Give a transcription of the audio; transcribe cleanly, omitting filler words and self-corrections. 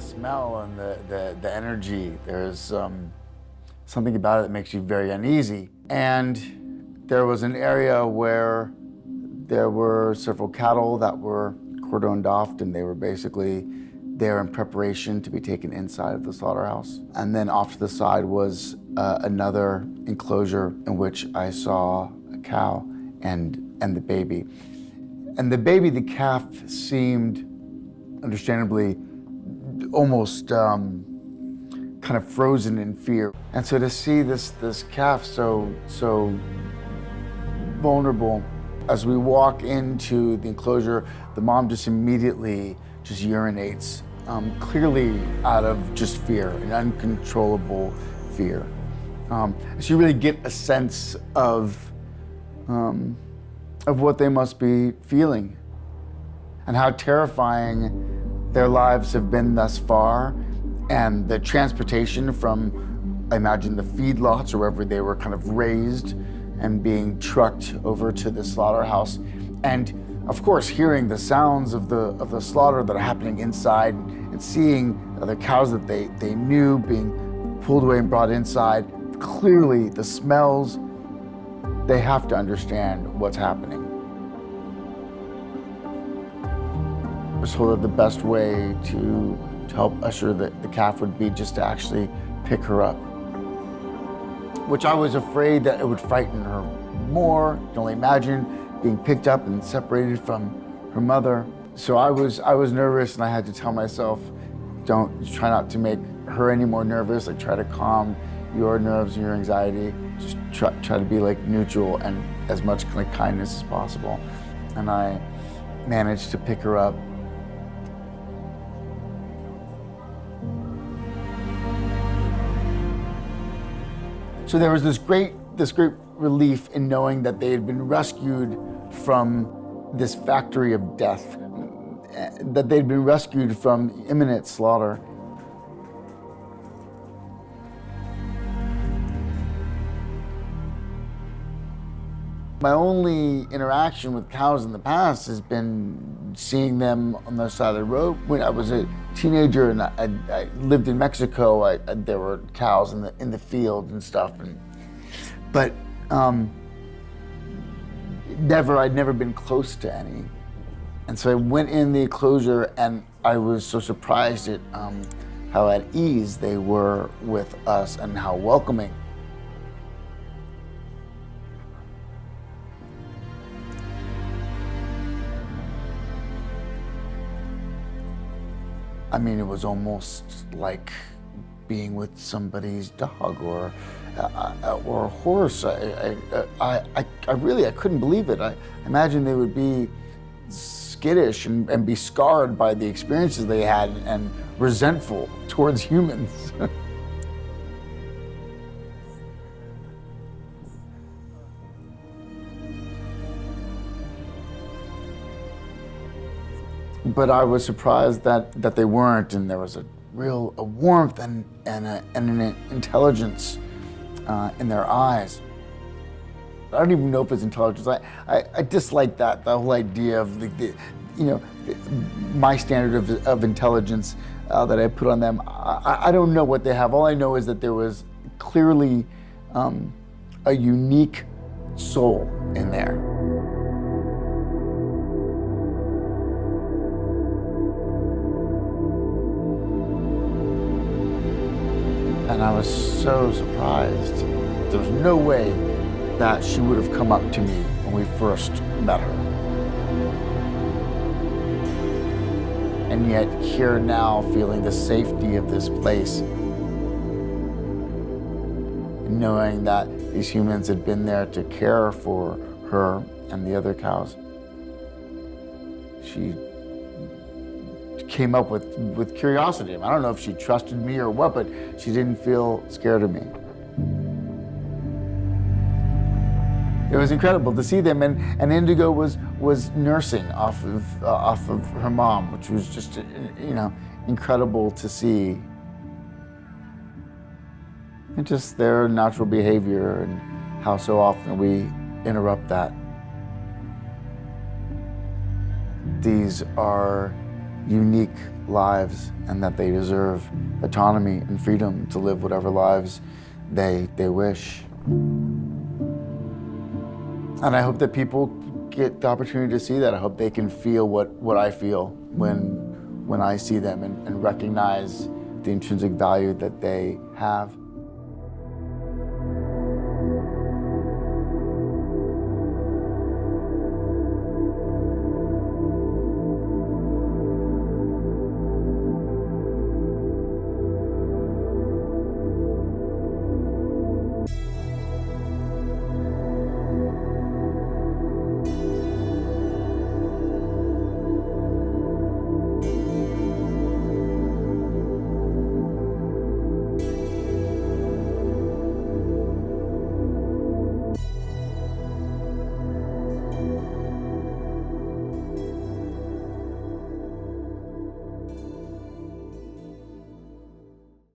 smell and the energy. There's something about it that makes you very uneasy. And there was an area where there were several cattle that were cordoned off, and they were basically there in preparation to be taken inside of the slaughterhouse. And then off to the side was another enclosure in which I saw a cow and the baby. And the baby, the calf, seemed, understandably, almost kind of frozen in fear. And so to see this calf so vulnerable, as we walk into the enclosure, the mom just immediately just urinates, clearly out of just fear, an uncontrollable fear. So you really get a sense of what they must be feeling and how terrifying their lives have been thus far, and the transportation from, I imagine, the feedlots or wherever they were kind of raised and being trucked over to the slaughterhouse. And of course, hearing the sounds of the slaughter that are happening inside and seeing the cows that they knew being pulled away and brought inside, clearly the smells, they have to understand what's happening. I was told that the best way to help usher the calf would be just to actually pick her up, which I was afraid that it would frighten her more. You can only imagine being picked up and separated from her mother. So I was nervous, and I had to tell myself, try not to make her any more nervous. Like, try to calm your nerves and your anxiety. Just try to be like neutral and as much like kindness as possible. And I managed to pick her up. So there was this great relief in knowing that they had been rescued from this factory of death, that they'd been rescued from imminent slaughter. My only interaction with cows in the past has been seeing them on the side of the road. When I was a teenager and I lived in Mexico, there were cows in the field and stuff. But I'd never been close to any. And so I went in the enclosure, and I was so surprised at how at ease they were with us and how welcoming. I mean, it was almost like being with somebody's dog or a horse. I really couldn't believe it. I imagined they would be skittish and be scarred by the experiences they had and resentful towards humans. But I was surprised that they weren't, and there was a warmth and an intelligence in their eyes. I don't even know if it's intelligence. I dislike the whole idea of my standard of intelligence that I put on them. I don't know what they have. All I know is that there was clearly a unique soul in there. And I was so surprised. There was no way that she would have come up to me when we first met her. And yet here now, feeling the safety of this place, knowing that these humans had been there to care for her and the other cows. She came up with curiosity. I don't know if she trusted me or what, but she didn't feel scared of me. It was incredible to see them, and Indigo was nursing off of her mom, which was just incredible to see. And just their natural behavior and how so often we interrupt that. These are unique lives and that they deserve autonomy and freedom to live whatever lives they wish. And I hope that people get the opportunity to see that. I hope they can feel what I feel when I see them and recognize the intrinsic value that they have.